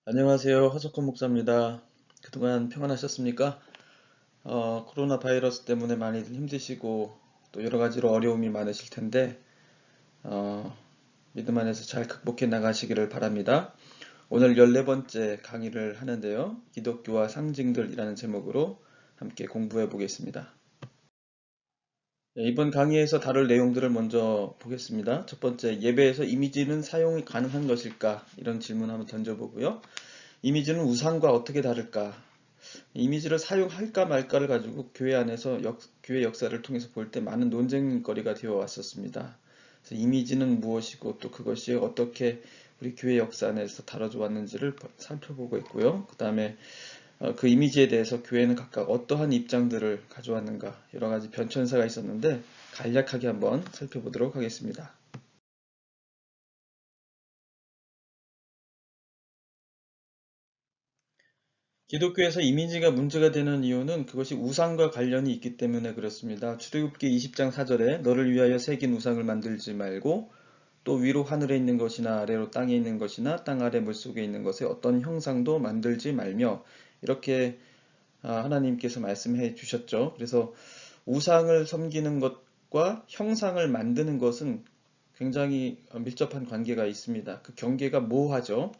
안녕하세요. 허석헌 목사입니다. 그동안 평안하셨습니까? 코로나 바이러스 때문에 많이들 힘드시고 또 여러 가지로 어려움이 많으실 텐데 어, 믿음 안에서 잘 극복해 나가시기를 바랍니다. 오늘 14번째 강의를 하는데요. 기독교와 상징들이라는 제목으로 함께 공부해 보겠습니다. 네, 이번 강의에서 다룰 내용들을 먼저 보겠습니다. 첫 번째, 예배에서 이미지는 사용이 가능한 것일까? 이런 질문 한번 던져보고요. 이미지는 우상과 어떻게 다를까? 이미지를 사용할까 말까를 가지고 교회 안에서 교회 역사를 통해서 볼 때 많은 논쟁거리가 되어 왔었습니다. 그래서 이미지는 무엇이고 또 그것이 어떻게 우리 교회 역사 안에서 다뤄져 왔는지를 살펴보고 있고요. 그 다음에 그 이미지에 대해서 교회는 각각 어떠한 입장들을 가져왔는가 여러 가지 변천사가 있었는데 간략하게 한번 살펴보도록 하겠습니다. 기독교에서 이미지가 문제가 되는 이유는 그것이 우상과 관련이 있기 때문에 그렇습니다. 출애굽기 20장 4절에 너를 위하여 새긴 우상을 만들지 말고 또 위로 하늘에 있는 것이나 아래로 땅에 있는 것이나 땅 아래 물속에 있는 것에 어떤 형상도 만들지 말며 이렇게 하나님께서 말씀해 주셨죠. 그래서 우상을 섬기는 것과 형상을 만드는 것은 굉장히 밀접한 관계가 있습니다. 그 경계가 모호하죠.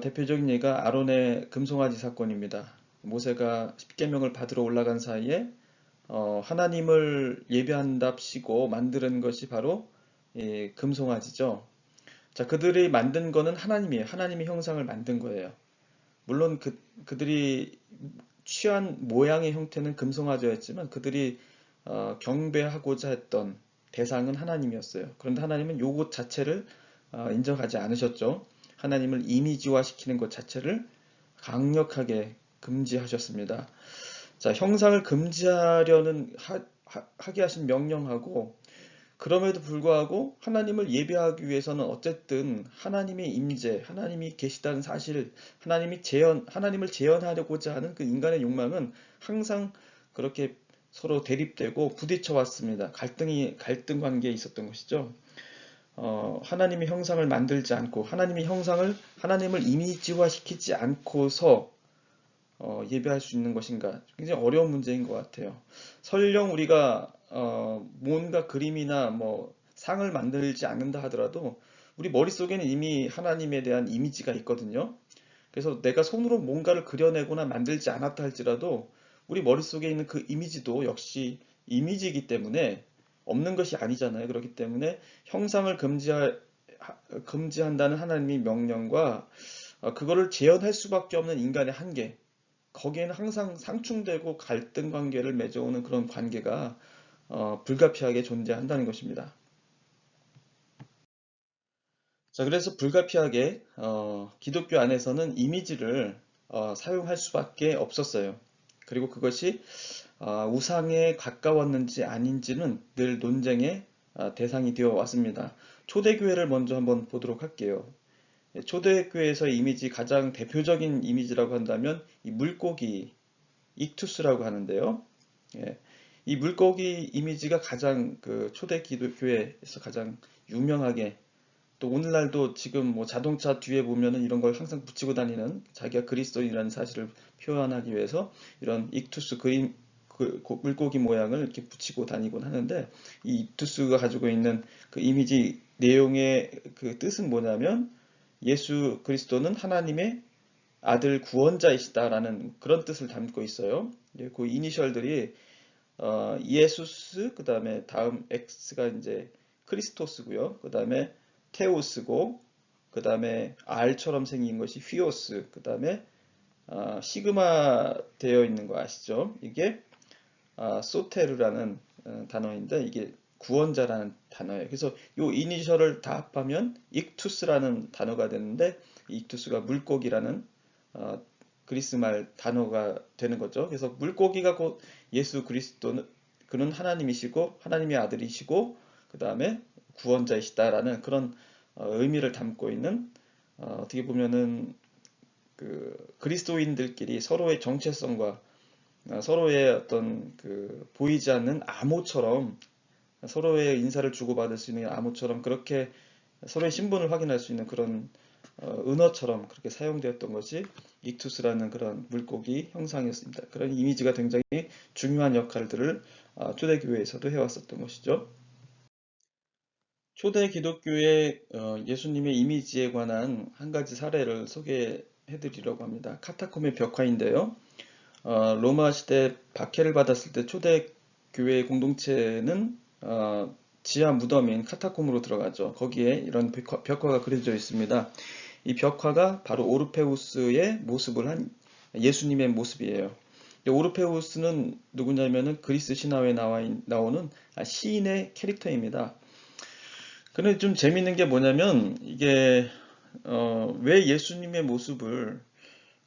대표적인 예가 아론의 금송아지 사건입니다. 모세가 십계명을 받으러 올라간 사이에 하나님을 예배한답시고 만드는 것이 바로 금송아지죠. 자, 그들이 만든 거는 하나님이에요. 하나님의 형상을 만든 거예요. 물론 그들이 취한 모양의 형태는 금송아지였지만 그들이 경배하고자 했던 대상은 하나님이었어요. 그런데 하나님은 요것 자체를 인정하지 않으셨죠. 하나님을 이미지화 시키는 것 자체를 강력하게 금지하셨습니다. 자, 형상을 금지하려는 하게 하신 명령하고 그럼에도 불구하고 하나님을 예배하기 위해서는 어쨌든 하나님의 임재, 하나님이 계시다는 사실, 하나님을 재현하려고자 하는 그 인간의 욕망은 항상 그렇게 서로 대립되고 부딪혀 왔습니다. 갈등 관계에 있었던 것이죠. 하나님의 형상을 만들지 않고 하나님을 이미지화 시키지 않고서 예배할 수 있는 것인가 굉장히 어려운 문제인 것 같아요. 설령 우리가 뭔가 그림이나 뭐 상을 만들지 않는다 하더라도 우리 머릿속에는 이미 하나님에 대한 이미지가 있거든요. 그래서 내가 손으로 뭔가를 그려내거나 만들지 않았다 할지라도 우리 머릿속에 있는 그 이미지도 역시 이미지이기 때문에 없는 것이 아니잖아요. 그렇기 때문에 형상을 금지한다는 하나님의 명령과 그거를 재현할 수밖에 없는 인간의 한계, 거기에는 항상 상충되고 갈등 관계를 맺어오는 그런 관계가 불가피하게 존재한다는 것입니다. 자, 그래서 불가피하게 기독교 안에서는 이미지를 사용할 수밖에 없었어요. 그리고 그것이 우상에 가까웠는지 아닌지는 늘 논쟁의 대상이 되어 왔습니다. 초대교회를 먼저 한번 보도록 할게요. 초대교회에서의 이미지 가장 대표적인 이미지라고 한다면 이 물고기 익투스라고 하는데요. 예, 이 물고기 이미지가 가장 그 초대 기독교회에서 가장 유명하게 또 오늘날도 지금 뭐 자동차 뒤에 보면은 이런 걸 항상 붙이고 다니는 자기가 그리스도인이라는 사실을 표현하기 위해서 이런 익투스 그림 물고기 모양을 이렇게 붙이고 다니곤 하는데 이 익투스가 가지고 있는 그 이미지 내용의 그 뜻은 뭐냐면 예수 그리스도는 하나님의 아들 구원자이시다라는 그런 뜻을 담고 있어요. 그 이니셜들이 예수스 그다음에 다음 X가 이제 크리스토스고요. 그다음에 테오스고 그다음에 R처럼 생긴 것이 휘오스 그다음에 시그마 되어 있는 거 아시죠? 이게 소테르라는 단어인데 이게 구원자라는 단어예요. 그래서 이 이니셜을 다 합하면 익투스라는 단어가 되는데 익투스가 물고기라는 어, 그리스 말 단어가 되는 거죠. 그래서 물고기가 곧 예수 그리스도는 그는 하나님이시고 하나님의 아들이시고 그 다음에 구원자이시다라는 그런 의미를 담고 있는 어떻게 보면은 그 그리스도인들끼리 서로의 정체성과 서로의 어떤 그 보이지 않는 암호처럼 서로의 인사를 주고받을 수 있는 암호처럼 그렇게 서로의 신분을 확인할 수 있는 그런 은어처럼 그렇게 사용되었던 것이 익투스라는 그런 물고기 형상이었습니다. 그런 이미지가 굉장히 중요한 역할들을 초대교회에서도 해왔었던 것이죠. 초대 기독교의 예수님의 이미지에 관한 한 가지 사례를 소개해 드리려고 합니다. 카타콤의 벽화인데요. 로마 시대 박해를 받았을 때 초대 교회 공동체는 지하 무덤인 카타콤으로 들어가죠. 거기에 이런 벽화가 그려져 있습니다. 이 벽화가 바로 오르페우스의 모습을 한 예수님의 모습이에요. 오르페우스는 누구냐면은 그리스 신화에 나오는 시인의 캐릭터입니다. 근데 좀 재밌는 게 뭐냐면 이게 왜 예수님의 모습을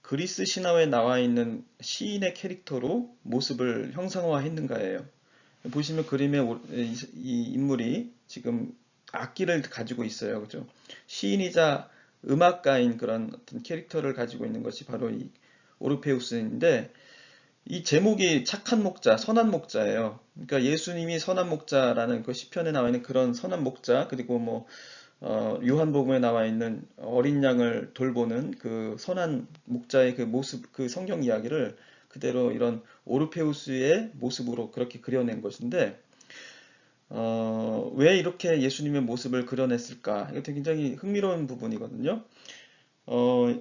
그리스 신화에 나와 있는 시인의 캐릭터로 모습을 형상화했는가예요. 보시면 그림에 이 인물이 지금 악기를 가지고 있어요. 그죠? 시인이자 음악가인 그런 어떤 캐릭터를 가지고 있는 것이 바로 이 오르페우스인데 이 제목이 착한 목자, 선한 목자예요. 그러니까 예수님이 선한 목자라는 그 시편에 나와 있는 그런 선한 목자, 그리고 뭐 요한복음에 나와 있는 어린 양을 돌보는 그 선한 목자의 그 모습, 그 성경 이야기를 그대로 이런 오르페우스의 모습으로 그렇게 그려낸 것인데, 왜 이렇게 예수님의 모습을 그려냈을까? 이것도 굉장히 흥미로운 부분이거든요. 어,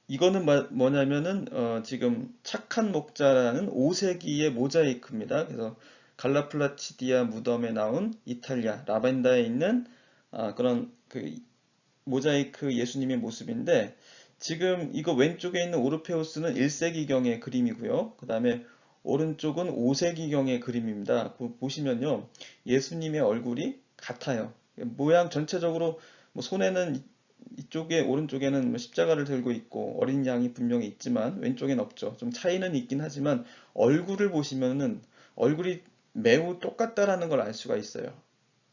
이거는 뭐냐면은 지금 착한 목자라는 5세기의 모자이크입니다. 그래서 갈라플라치디아 무덤에 나온 이탈리아 라벤다에 있는 그런 그 모자이크 예수님의 모습인데 지금 이거 왼쪽에 있는 오르페우스는 1세기경의 그림이고요. 그 다음에 오른쪽은 5세기경의 그림입니다. 보시면요. 예수님의 얼굴이 같아요. 모양 전체적으로 뭐 손에는 이쪽에 오른쪽에는 뭐 십자가를 들고 있고 어린 양이 분명히 있지만 왼쪽엔 없죠. 좀 차이는 있긴 하지만 얼굴을 보시면은 얼굴이 매우 똑같다라는 걸 알 수가 있어요.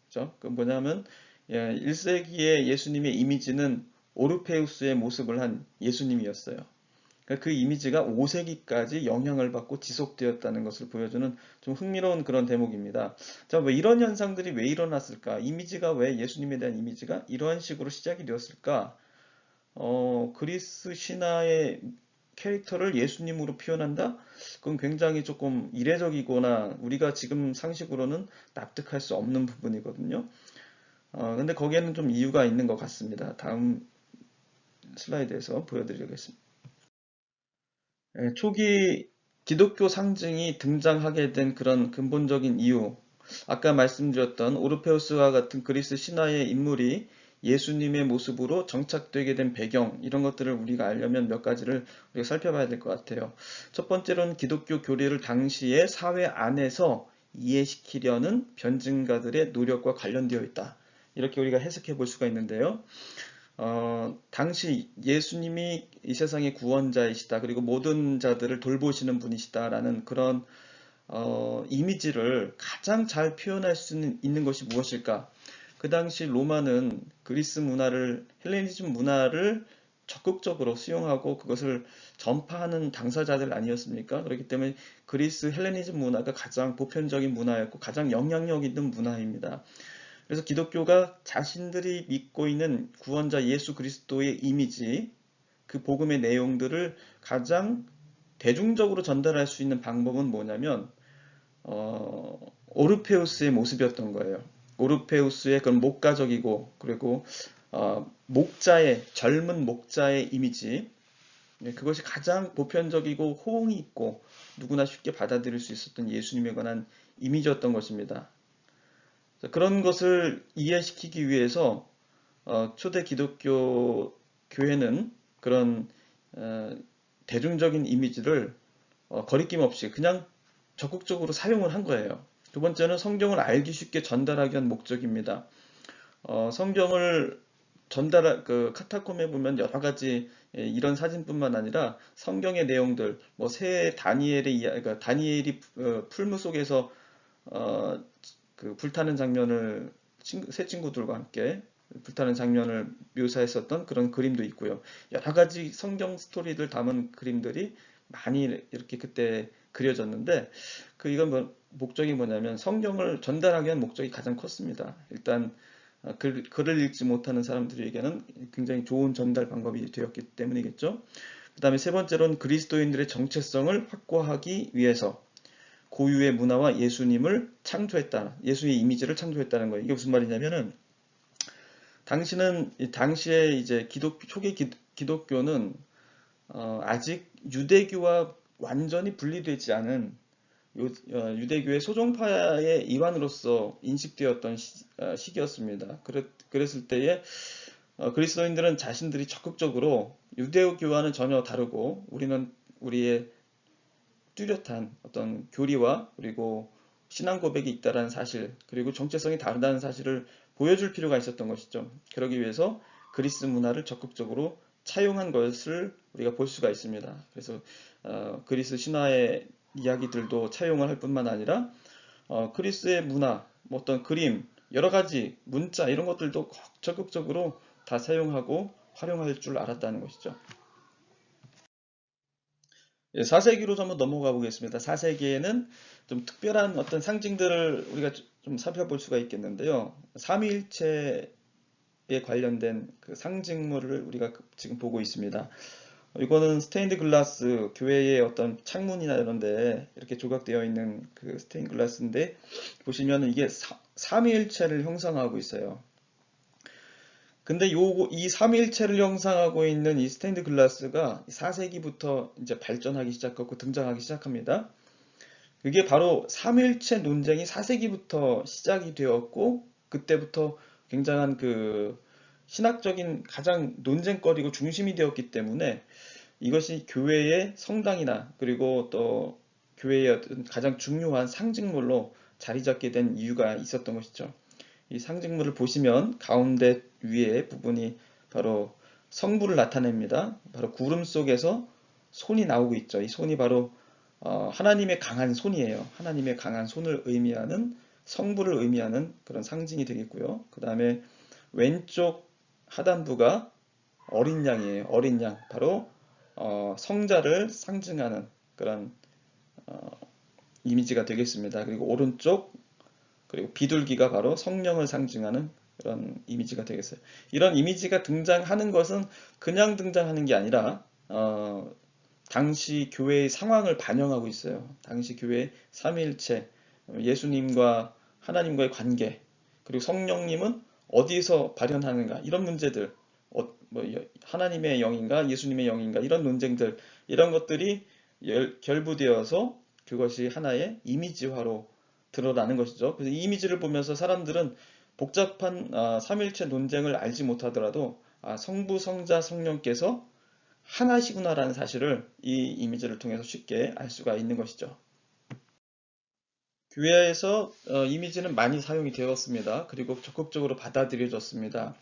그죠? 그 뭐냐면 1세기의 예수님의 이미지는 오르페우스의 모습을 한 예수님이었어요. 그러니까 그 이미지가 5세기까지 영향을 받고 지속되었다는 것을 보여주는 좀 흥미로운 그런 대목입니다. 자, 왜 이런 현상들이 왜 일어났을까? 이미지가 왜 예수님에 대한 이미지가 이러한 식으로 시작이 되었을까? 그리스 신화의 캐릭터를 예수님으로 표현한다? 그건 굉장히 조금 이례적이거나 우리가 지금 상식으로는 납득할 수 없는 부분이거든요. 근데 거기에는 좀 이유가 있는 것 같습니다. 다음 슬라이드에서 보여드리겠습니다. 초기 기독교 상징이 등장하게 된 그런 근본적인 이유, 아까 말씀드렸던 오르페우스와 같은 그리스 신화의 인물이 예수님의 모습으로 정착되게 된 배경, 이런 것들을 우리가 알려면 몇 가지를 우리가 살펴봐야 될 것 같아요. 첫 번째로는 기독교 교리를 당시의 사회 안에서 이해시키려는 변증가들의 노력과 관련되어 있다. 이렇게 우리가 해석해 볼 수가 있는데요. 당시 예수님이 이 세상의 구원자이시다. 그리고 모든 자들을 돌보시는 분이시다라는 그런 이미지를 가장 잘 표현할 수 있는 것이 무엇일까? 그 당시 로마는 그리스 문화를, 헬레니즘 문화를 적극적으로 수용하고 그것을 전파하는 당사자들 아니었습니까? 그렇기 때문에 그리스 헬레니즘 문화가 가장 보편적인 문화였고 가장 영향력 있는 문화입니다. 그래서 기독교가 자신들이 믿고 있는 구원자 예수 그리스도의 이미지, 그 복음의 내용들을 가장 대중적으로 전달할 수 있는 방법은 뭐냐면 오르페우스의 모습이었던 거예요. 오르페우스의 그런 목가적이고 그리고 목자의 젊은 목자의 이미지, 그것이 가장 보편적이고 호응이 있고 누구나 쉽게 받아들일 수 있었던 예수님에 관한 이미지였던 것입니다. 그런 것을 이해시키기 위해서 초대 기독교 교회는 그런 대중적인 이미지를 거리낌 없이 그냥 적극적으로 사용을 한 거예요. 두 번째는 성경을 알기 쉽게 전달하기 위한 목적입니다. 성경을 그 카타콤에 보면 여러 가지 이런 사진뿐만 아니라 성경의 내용들, 뭐 새 다니엘의 그러니까 다니엘이 풀무 속에서 어, 그 불타는 장면을 새 친구들과 함께 불타는 장면을 묘사했었던 그런 그림도 있고요. 여러 가지 성경 스토리를 담은 그림들이 많이 이렇게 그때 그려졌는데 이건 목적이 뭐냐면 성경을 전달하기 위한 목적이 가장 컸습니다. 일단 글을 읽지 못하는 사람들에게는 굉장히 좋은 전달 방법이 되었기 때문이겠죠. 그 다음에 세 번째로는 그리스도인들의 정체성을 확고하기 위해서 고유의 문화와 예수님을 창조했다. 예수의 이미지를 창조했다는 거예요. 이게 무슨 말이냐면은 당시에 이제 초기 기독교는 아직 유대교와 완전히 분리되지 않은 유대교의 소종파의 일환으로서 인식되었던 시기였습니다. 그랬을 때에 그리스도인들은 자신들이 적극적으로 유대교와는 전혀 다르고 우리는 우리의 뚜렷한 어떤 교리와 그리고 신앙 고백이 있다는 사실 그리고 정체성이 다르다는 사실을 보여줄 필요가 있었던 것이죠. 그러기 위해서 그리스 문화를 적극적으로 차용한 것을 우리가 볼 수가 있습니다. 그래서 그리스 신화의 이야기들도 차용을 할 뿐만 아니라 그리스의 문화, 뭐 어떤 그림, 여러 가지 문자 이런 것들도 적극적으로 다 사용하고 활용할 줄 알았다는 것이죠. 4세기로 한번 넘어가 보겠습니다. 4세기에는 좀 특별한 어떤 상징들을 우리가 좀 살펴볼 수가 있겠는데요. 삼위일체에 관련된 그 상징물을 우리가 지금 보고 있습니다. 이거는 스테인드 글라스, 교회의 어떤 창문이나 이런 데 이렇게 조각되어 있는 그 스테인드 글라스인데 보시면 이게 삼위일체를 형상하고 있어요. 근데 이 삼위일체를 형상하고 있는 이 스테인드 글라스가 4세기부터 이제 발전하기 시작하고 등장하기 시작합니다. 그게 바로 삼위일체 논쟁이 4세기부터 시작이 되었고 그때부터 굉장한 그 신학적인 가장 논쟁거리고 중심이 되었기 때문에 이것이 교회의 성당이나 그리고 또 교회의 어떤 가장 중요한 상징물로 자리 잡게 된 이유가 있었던 것이죠. 이 상징물을 보시면 가운데 위에 부분이 바로 성부를 나타냅니다. 바로 구름 속에서 손이 나오고 있죠. 이 손이 바로 하나님의 강한 손이에요. 하나님의 강한 손을 의미하는 성부를 의미하는 그런 상징이 되겠고요. 그 다음에 왼쪽 하단부가 어린 양이에요. 어린 양. 바로 성자를 상징하는 그런 이미지가 되겠습니다. 그리고 오른쪽 그리고 비둘기가 바로 성령을 상징하는 그런 이미지가 되겠어요. 이런 이미지가 등장하는 것은 그냥 등장하는 게 아니라 당시 교회의 상황을 반영하고 있어요. 당시 교회의 삼위일체, 예수님과 하나님과의 관계, 그리고 성령님은 어디서 발현하는가 이런 문제들, 하나님의 영인가 예수님의 영인가 이런 논쟁들 이런 것들이 결부되어서 그것이 하나의 이미지화로 드러나는 것이죠. 그래서 이 이미지를 보면서 사람들은 복잡한 삼일체 논쟁을 알지 못하더라도 성부, 성자, 성령께서 하나시구나라는 사실을 이 이미지를 통해서 쉽게 알 수가 있는 것이죠. 교회에서 이미지는 많이 사용이 되었습니다. 그리고 적극적으로 받아들여졌습니다.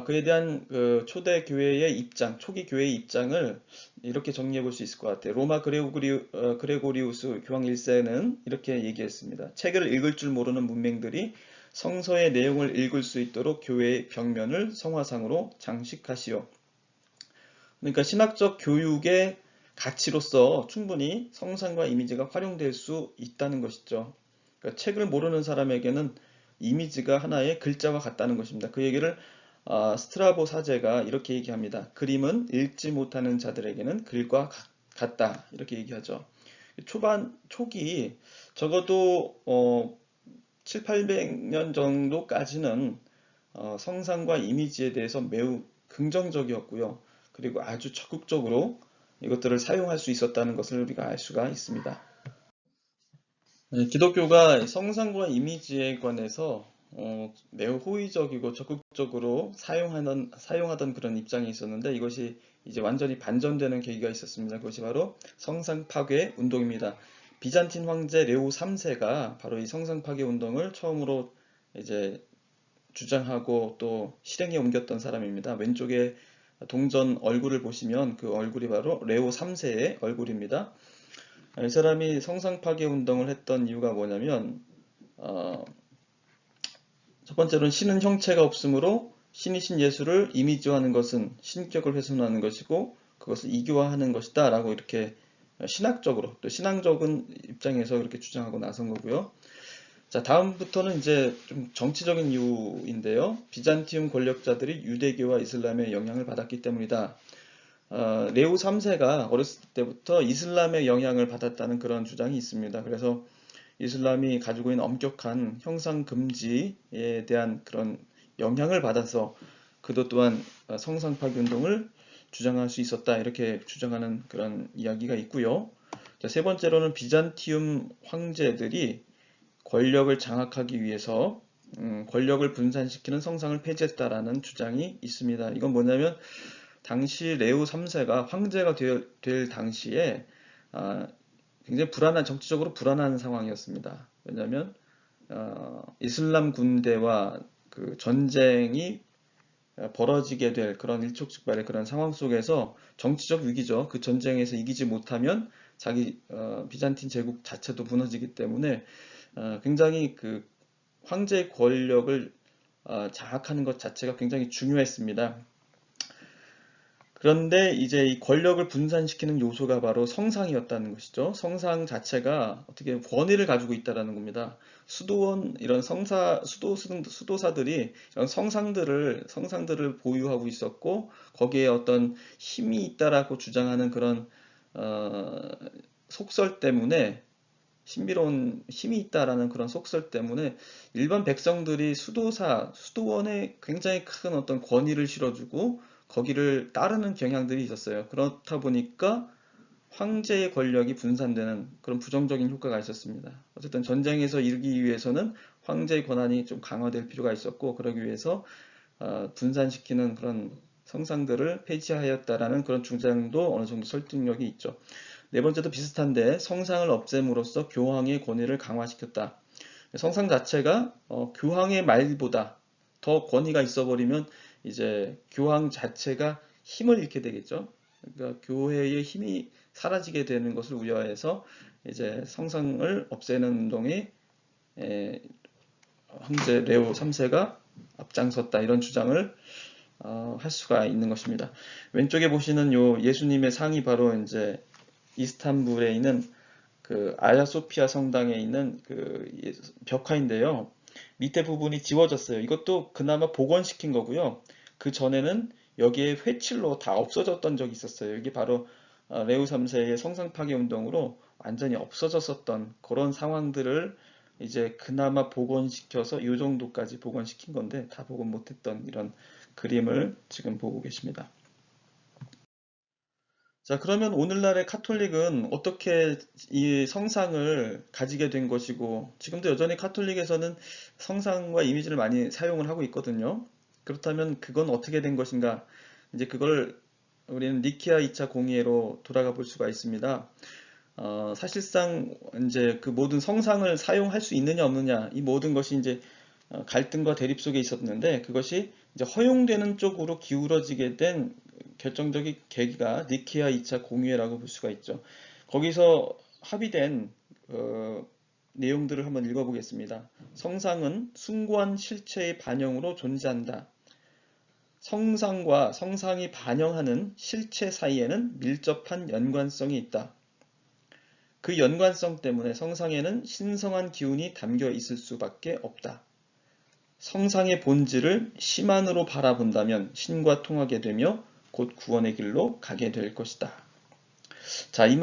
그에 대한 그 초대 교회의 입장, 초기 교회의 입장을 이렇게 정리해 볼 수 있을 것 같아요. 로마 그레고리우스 교황 1세는 이렇게 얘기했습니다. 책을 읽을 줄 모르는 문맹들이 성서의 내용을 읽을 수 있도록 교회의 벽면을 성화상으로 장식하시오. 그러니까 신학적 교육의 가치로서 충분히 성상과 이미지가 활용될 수 있다는 것이죠. 그러니까 책을 모르는 사람에게는 이미지가 하나의 글자와 같다는 것입니다. 그 얘기를 스트라보 사제가 이렇게 얘기합니다. 그림은 읽지 못하는 자들에게는 글과 같다. 이렇게 얘기하죠. 초기 적어도 7, 800년 정도까지는 성상과 이미지에 대해서 매우 긍정적이었고요. 그리고 아주 적극적으로 이것들을 사용할 수 있었다는 것을 우리가 알 수가 있습니다. 기독교가 성상과 이미지에 관해서 매우 호의적이고 적극적으로 사용하던 그런 입장이 있었는데 이것이 이제 완전히 반전되는 계기가 있었습니다. 그것이 바로 성상 파괴 운동입니다. 비잔틴 황제 레오 3세가 바로 이 성상 파괴 운동을 처음으로 이제 주장하고 또 실행에 옮겼던 사람입니다. 왼쪽에 동전 얼굴을 보시면 그 얼굴이 바로 레오 3세의 얼굴입니다. 이 사람이 성상 파괴 운동을 했던 이유가 뭐냐면 첫 번째로는 신은 형체가 없으므로 신이신 예수를 이미지화하는 것은 신격을 훼손하는 것이고 그것을 이교화하는 것이다 라고 이렇게 신학적으로 또 신앙적인 입장에서 이렇게 주장하고 나선 거고요. 자, 다음부터는 이제 좀 정치적인 이유인데요. 비잔티움 권력자들이 유대교와 이슬람의 영향을 받았기 때문이다. 레오 3세가 어렸을 때부터 이슬람의 영향을 받았다는 그런 주장이 있습니다. 그래서 이슬람이 가지고 있는 엄격한 형상 금지에 대한 그런 영향을 받아서 그도 또한 성상 파기 운동을 주장할 수 있었다. 이렇게 주장하는 그런 이야기가 있고요. 자, 세 번째로는 비잔티움 황제들이 권력을 장악하기 위해서 권력을 분산시키는 성상을 폐지했다라는 주장이 있습니다. 이건 뭐냐면 당시 레오 3세가 황제가 될 당시에 굉장히 정치적으로 불안한 상황이었습니다. 왜냐하면 이슬람 군대와 그 전쟁이 벌어지게 될 그런 일촉즉발의 그런 상황 속에서 정치적 위기죠. 그 전쟁에서 이기지 못하면 자기 비잔틴 제국 자체도 무너지기 때문에 굉장히 그 황제의 권력을 장악하는 것 자체가 굉장히 중요했습니다. 그런데 이제 이 권력을 분산시키는 요소가 바로 성상이었다는 것이죠. 성상 자체가 어떻게 권위를 가지고 있다는 겁니다. 이런 수도사들이 이런 성상들을 보유하고 있었고, 거기에 어떤 힘이 있다라고 주장하는 그런, 속설 때문에, 신비로운 힘이 있다라는 그런 속설 때문에 일반 백성들이 수도원에 굉장히 큰 어떤 권위를 실어주고 거기를 따르는 경향들이 있었어요. 그렇다 보니까 황제의 권력이 분산되는 그런 부정적인 효과가 있었습니다. 어쨌든 전쟁에서 이르기 위해서는 황제의 권한이 좀 강화될 필요가 있었고, 그러기 위해서 분산시키는 그런 성상들을 폐지하였다라는 그런 주장도 어느 정도 설득력이 있죠. 네 번째도 비슷한데, 성상을 없앰으로써 교황의 권위를 강화시켰다. 성상 자체가 교황의 말보다 더 권위가 있어버리면 이제 교황 자체가 힘을 잃게 되겠죠. 그러니까 교회의 힘이 사라지게 되는 것을 우려해서 이제 성상을 없애는 운동에 황제 레오 3세가 앞장섰다, 이런 주장을 할 수가 있는 것입니다. 왼쪽에 보시는 요 예수님의 상이 바로 이제 이스탄불에 있는 그 아야소피아 성당에 있는 그 벽화인데요. 밑에 부분이 지워졌어요. 이것도 그나마 복원시킨 거고요. 그 전에는 여기에 회칠로 다 없어졌던 적이 있었어요. 이게 바로 레오 3세의 성상 파괴 운동으로 완전히 없어졌었던 그런 상황들을 이제 그나마 복원시켜서 이 정도까지 복원시킨 건데, 다 복원 못했던 이런 그림을 지금 보고 계십니다. 자, 그러면 오늘날의 카톨릭은 어떻게 이 성상을 가지게 된 것이고, 지금도 여전히 카톨릭에서는 성상과 이미지를 많이 사용을 하고 있거든요. 그렇다면 그건 어떻게 된 것인가? 이제 그걸 우리는 니케아 2차 공의회로 돌아가 볼 수가 있습니다. 사실상 이제 그 모든 성상을 사용할 수 있느냐 없느냐, 이 모든 것이 이제 갈등과 대립 속에 있었는데, 그것이 이제 허용되는 쪽으로 기울어지게 된 결정적인 계기가 니케아 2차 공의회라고 볼 수가 있죠. 거기서 합의된 내용들을 한번 읽어보겠습니다. 성상은 숭고한 실체의 반영으로 존재한다. 성상과 성상이 반영하는 실체 사이에는 밀접한 연관성이 있다. 그 연관성 때문에 성상에는 신성한 기운이 담겨 있을 수밖에 없다. 성상의 본질을 심안으로 바라본다면 신과 통하게 되며 곧 구원의 길로 가게 될 것이다. 자, 이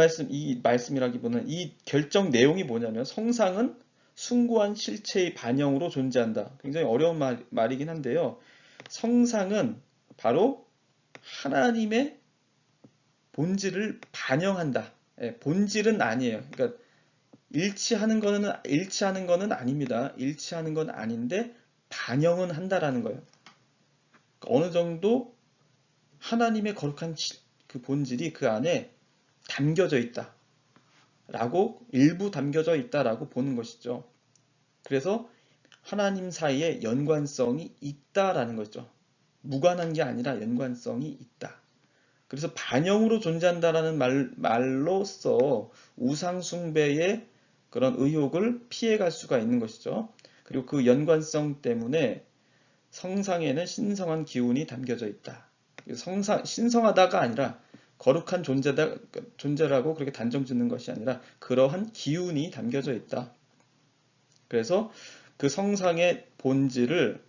말씀이라기보다는 이 결정 내용이 뭐냐면, 성상은 숭고한 실체의 반영으로 존재한다. 굉장히 어려운 말이긴 한데요. 성상은 바로 하나님의 본질을 반영한다. 본질은 아니에요. 그러니까 일치하는 거는 아닙니다. 일치하는 건 아닌데 반영은 한다라는 거예요. 어느 정도 하나님의 거룩한 그 본질이 그 안에 담겨져 있다. 일부 담겨져 있다라고 보는 것이죠. 그래서 하나님 사이에 연관성이 있다라는 거죠. 무관한 게 아니라 연관성이 있다. 그래서 반영으로 존재한다라는 말로써 우상숭배의 그런 의혹을 피해갈 수가 있는 것이죠. 그리고 그 연관성 때문에 성상에는 신성한 기운이 담겨져 있다. 신성하다가 아니라 거룩한 존재라고 그렇게 단정 짓는 것이 아니라 그러한 기운이 담겨져 있다. 그래서 그 성상의 본질을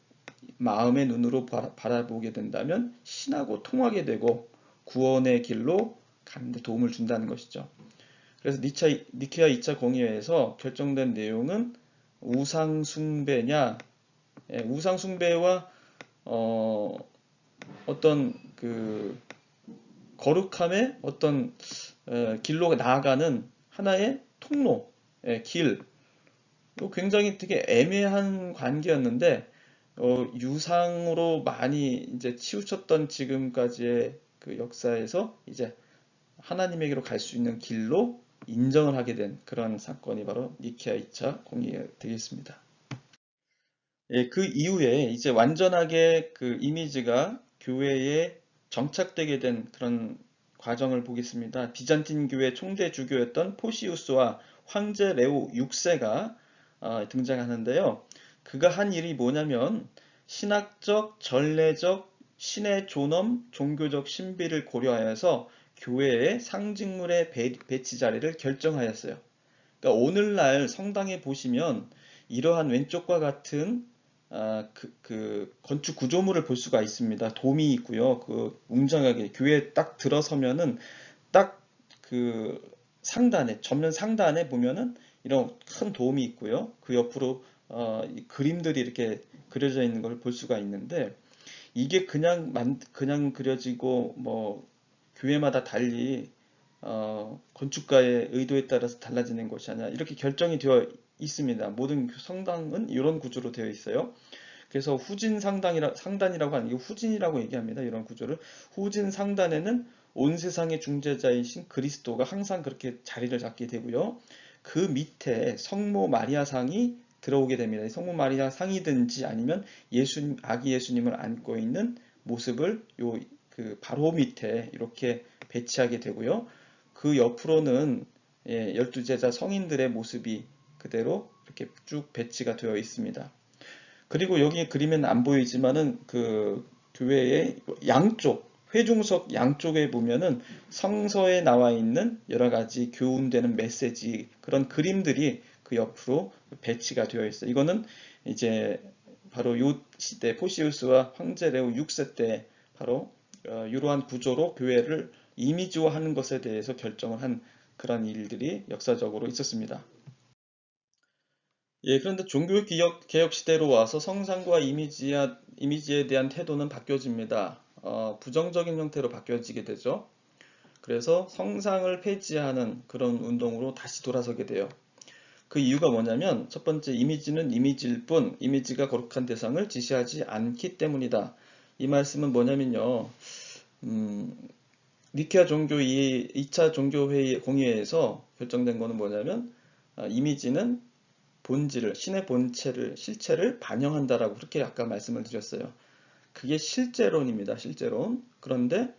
마음의 눈으로 바라보게 된다면 신하고 통하게 되고 구원의 길로 가는 데 도움을 준다는 것이죠. 그래서 니케아 2차 공의회에서 결정된 내용은 우상 숭배냐, 우상 숭배와 어떤 그 거룩함의 어떤 길로 나아가는 하나의 통로, 길, 굉장히 되게 애매한 관계였는데 유상으로 많이 이제 치우쳤던 지금까지의 그 역사에서 이제 하나님에게로 갈 수 있는 길로 인정을 하게 된 그런 사건이 바로 니케아 2차 공의가 되겠습니다. 예, 그 이후에 이제 완전하게 그 이미지가 교회에 정착되게 된 그런 과정을 보겠습니다. 비잔틴 교회 총대 주교였던 포시우스와 황제 레오 6세가 등장하는데요. 그가 한 일이 뭐냐면 신학적, 전례적, 신의 존엄, 종교적 신비를 고려하여서 교회의 상징물의 배치 자리를 결정하였어요. 그러니까 오늘날 성당에 보시면 이러한 왼쪽과 같은 그 건축 구조물을 볼 수가 있습니다. 돔이 있고요. 그 웅장하게 교회에 딱 들어서면은 딱 그 상단에 전면 상단에 보면은 이런 큰 돔이 있고요. 그 옆으로 이 그림들이 이렇게 그려져 있는 걸 볼 수가 있는데 이게 그냥 그려지고 뭐 교회마다 달리 건축가의 의도에 따라서 달라지는 것이 아니라 이렇게 결정이 되어 있습니다. 모든 성당은 이런 구조로 되어 있어요. 그래서 후진 상단이라고 하는 게 후진이라고 얘기합니다. 이런 구조를. 후진 상단에는 온 세상의 중재자이신 그리스도가 항상 그렇게 자리를 잡게 되고요. 그 밑에 성모 마리아 상이 들어오게 됩니다. 성모 마리아 상이든지 아니면 아기 예수님을 안고 있는 모습을 그 바로 밑에 이렇게 배치하게 되고요. 그 옆으로는 12제자 성인들의 모습이 그대로 이렇게 쭉 배치가 되어 있습니다. 그리고 여기 그림에는 안 보이지만은 그 교회의 양쪽, 회중석 양쪽에 보면은 성서에 나와 있는 여러 가지 교훈되는 메시지, 그런 그림들이 그 옆으로 배치가 되어 있어요. 이거는 이제 바로 요 시대, 포시우스와 황제 레오 6세 때 바로 이러한 구조로 교회를 이미지화하는 것에 대해서 결정을 한 그런 일들이 역사적으로 있었습니다. 예, 그런데 종교개혁 시대로 와서 성상과 이미지에 대한 태도는 바뀌어집니다. 부정적인 형태로 바뀌어지게 되죠. 그래서 성상을 폐지하는 그런 운동으로 다시 돌아서게 돼요. 그 이유가 뭐냐면 첫 번째, 이미지는 이미지일 뿐 이미지가 거룩한 대상을 지시하지 않기 때문이다. 이 말씀은 뭐냐면요. 니케아 종교 2차 종교회의 공의회에서 결정된 거는 뭐냐면 이미지는 본질을, 신의 본체를, 실체를 반영한다라고 그렇게 아까 말씀을 드렸어요. 그게 실제론입니다. 실제론. 그런데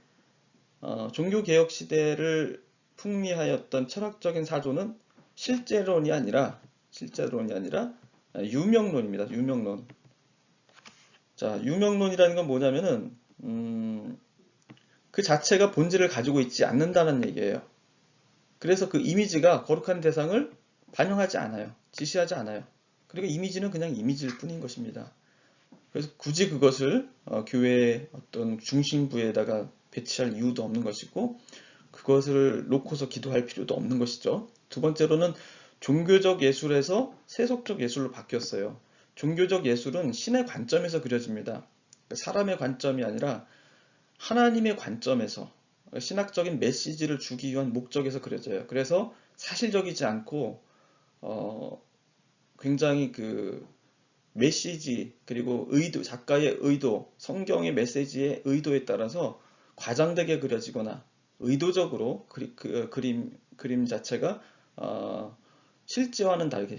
종교개혁 시대를 풍미하였던 철학적인 사조는 실제론이 아니라 유명론입니다. 유명론. 자, 유명론이라는 건 뭐냐면은 그 자체가 본질을 가지고 있지 않는다는 얘기예요. 그래서 그 이미지가 거룩한 대상을 반영하지 않아요. 지시하지 않아요. 그리고 이미지는 그냥 이미지일 뿐인 것입니다. 그래서 굳이 그것을 교회의 어떤 중심부에다가 배치할 이유도 없는 것이고 그것을 놓고서 기도할 필요도 없는 것이죠. 두 번째로는 종교적 예술에서 세속적 예술로 바뀌었어요. 종교적 예술은 신의 관점에서 그려집니다. 사람의 관점이 아니라 하나님의 관점에서 신학적인 메시지를 주기 위한 목적에서 그려져요. 그래서 사실적이지 않고 굉장히 그 메시지 그리고 작가의 의도, 성경의 메시지의 의도에 따라서 과장되게 그려지거나 의도적으로 그림 자체가 실제와는 다르게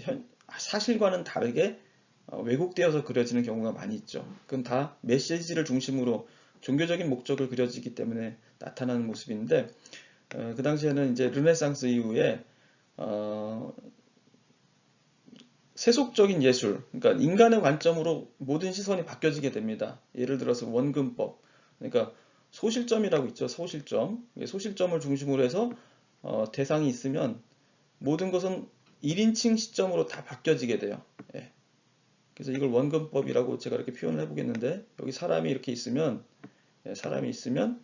사실과는 다르게 왜곡되어서 그려지는 경우가 많이 있죠. 그건 다 메시지를 중심으로 종교적인 목적을 그려지기 때문에 나타나는 모습인데 그 당시에는 이제 르네상스 이후에 세속적인 예술, 그러니까 인간의 관점으로 모든 시선이 바뀌어지게 됩니다. 예를 들어서 원근법, 그러니까 소실점이라고 있죠. 소실점. 소실점을 중심으로 해서 대상이 있으면 모든 것은 1인칭 시점으로 다 바뀌어지게 돼요. 예. 그래서 이걸 원근법이라고 제가 이렇게 표현을 해보겠는데, 여기 사람이 이렇게 있으면, 사람이 있으면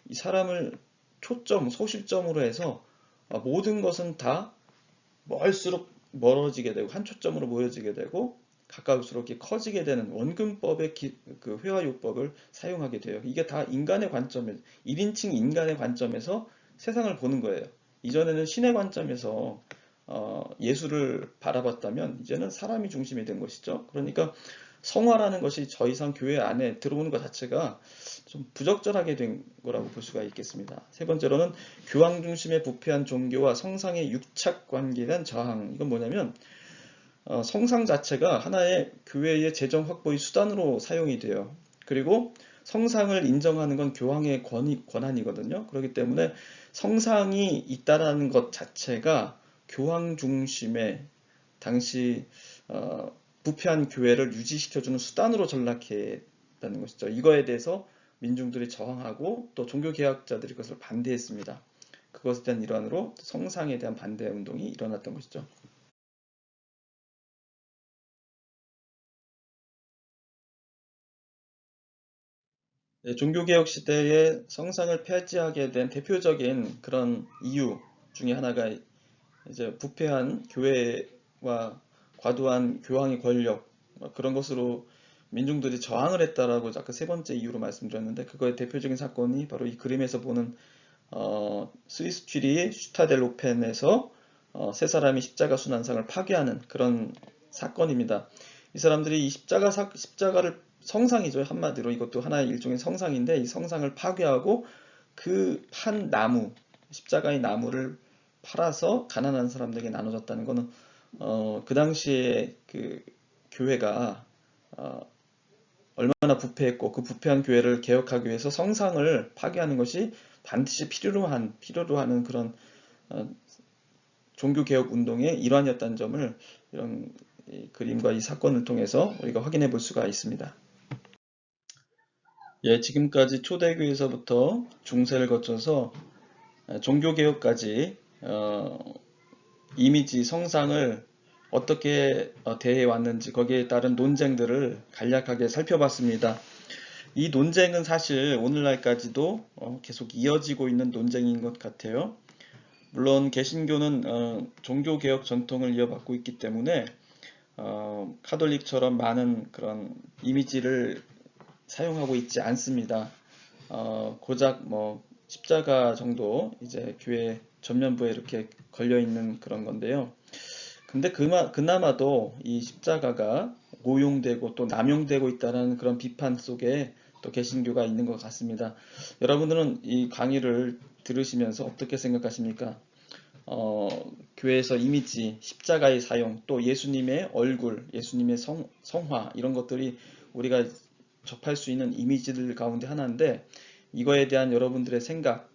이 사람을 초점, 소실점으로 해서 모든 것은 다 멀수록 멀어지게 되고 한 초점으로 모여지게 되고 가까울수록 이렇게 커지게 되는 원근법의 그 회화요법을 사용하게 돼요. 이게 다 인간의 관점에서 1인칭 인간의 관점에서 세상을 보는 거예요. 이전에는 신의 관점에서 예수를 바라봤다면 이제는 사람이 중심이 된 것이죠. 그러니까 성화라는 것이 더 이상 교회 안에 들어오는 것 자체가 좀 부적절하게 된 거라고 볼 수가 있겠습니다. 세 번째로는 교황 중심의 부패한 종교와 성상의 육착 관계에 대한 저항. 이건 뭐냐면 성상 자체가 하나의 교회의 재정 확보의 수단으로 사용이 돼요. 그리고 성상을 인정하는 건 교황의 권한이거든요. 그렇기 때문에 성상이 있다라는 것 자체가 교황 중심의 당시 부패한 교회를 유지시켜주는 수단으로 전락했다는 것이죠. 이거에 대해서 민중들이 저항하고 또 종교개혁자들이 그것을 반대했습니다. 그것에 대한 일환으로 성상에 대한 반대 운동이 일어났던 것이죠. 네, 종교개혁 시대에 성상을 폐지하게 된 대표적인 그런 이유 중에 하나가 이제 부패한 교회와 과도한 교황의 권력 그런 것으로 민중들이 저항을 했다라고 아까 세 번째 이유로 말씀드렸는데 그거의 대표적인 사건이 바로 이 그림에서 보는 스위스 쥐리 슈타델로펜에서 세 사람이 십자가 순환상을 파괴하는 그런 사건입니다. 이 사람들이 이 십자가를 성상이죠. 한마디로 이것도 하나의 일종의 성상인데 이 성상을 파괴하고 그 한 나무, 십자가의 나무를 팔아서 가난한 사람들에게 나눠줬다는 거는 그 당시에 그 교회가 어, 얼마나 부패했고 그 부패한 교회를 개혁하기 위해서 성상을 파괴하는 것이 반드시 필요로 하는 그런 어, 종교개혁 운동의 일환이었다는 점을 이런 이 그림과 이 사건을 통해서 우리가 확인해 볼 수가 있습니다. 예, 지금까지 초대교회에서부터 중세를 거쳐서 종교개혁까지 이미지 성상을 어떻게 대해 왔는지 거기에 따른 논쟁들을 간략하게 살펴봤습니다. 이 논쟁은 사실 오늘날까지도 계속 이어지고 있는 논쟁인 것 같아요. 물론 개신교는 종교개혁 전통을 이어받고 있기 때문에 카톨릭처럼 많은 그런 이미지를 사용하고 있지 않습니다. 고작 뭐 십자가 정도 이제 교회 전면부에 이렇게 걸려 있는 그런 건데요. 근데 그나마도 이 십자가가 오용되고 또 남용되고 있다는 그런 비판 속에 또 개신교가 있는 것 같습니다. 여러분들은 이 강의를 들으시면서 어떻게 생각하십니까? 교회에서 이미지, 십자가의 사용, 또 예수님의 얼굴, 예수님의 성화 이런 것들이 우리가 접할 수 있는 이미지들 가운데 하나인데 이거에 대한 여러분들의 생각,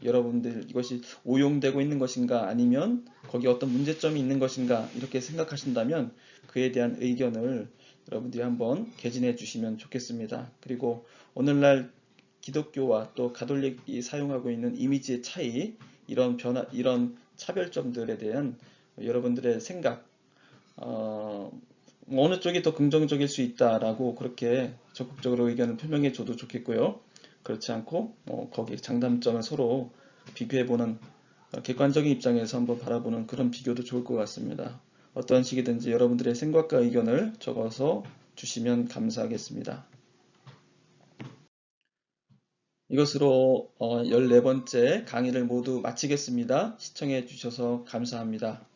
여러분들 이것이 오용되고 있는 것인가 아니면 거기에 어떤 문제점이 있는 것인가 이렇게 생각하신다면 그에 대한 의견을 여러분들이 한번 개진해 주시면 좋겠습니다. 그리고 오늘날 기독교와 또 가톨릭이 사용하고 있는 이미지의 차이, 이런 이런 차별점들에 대한 여러분들의 생각, 어느 쪽이 더 긍정적일 수 있다라고 그렇게 적극적으로 의견을 표명해 줘도 좋겠고요. 그렇지 않고 거기 장단점을 서로 비교해보는 객관적인 입장에서 한번 바라보는 그런 비교도 좋을 것 같습니다. 어떤 식이든지 여러분들의 생각과 의견을 적어서 주시면 감사하겠습니다. 이것으로 14번째 강의를 모두 마치겠습니다. 시청해 주셔서 감사합니다.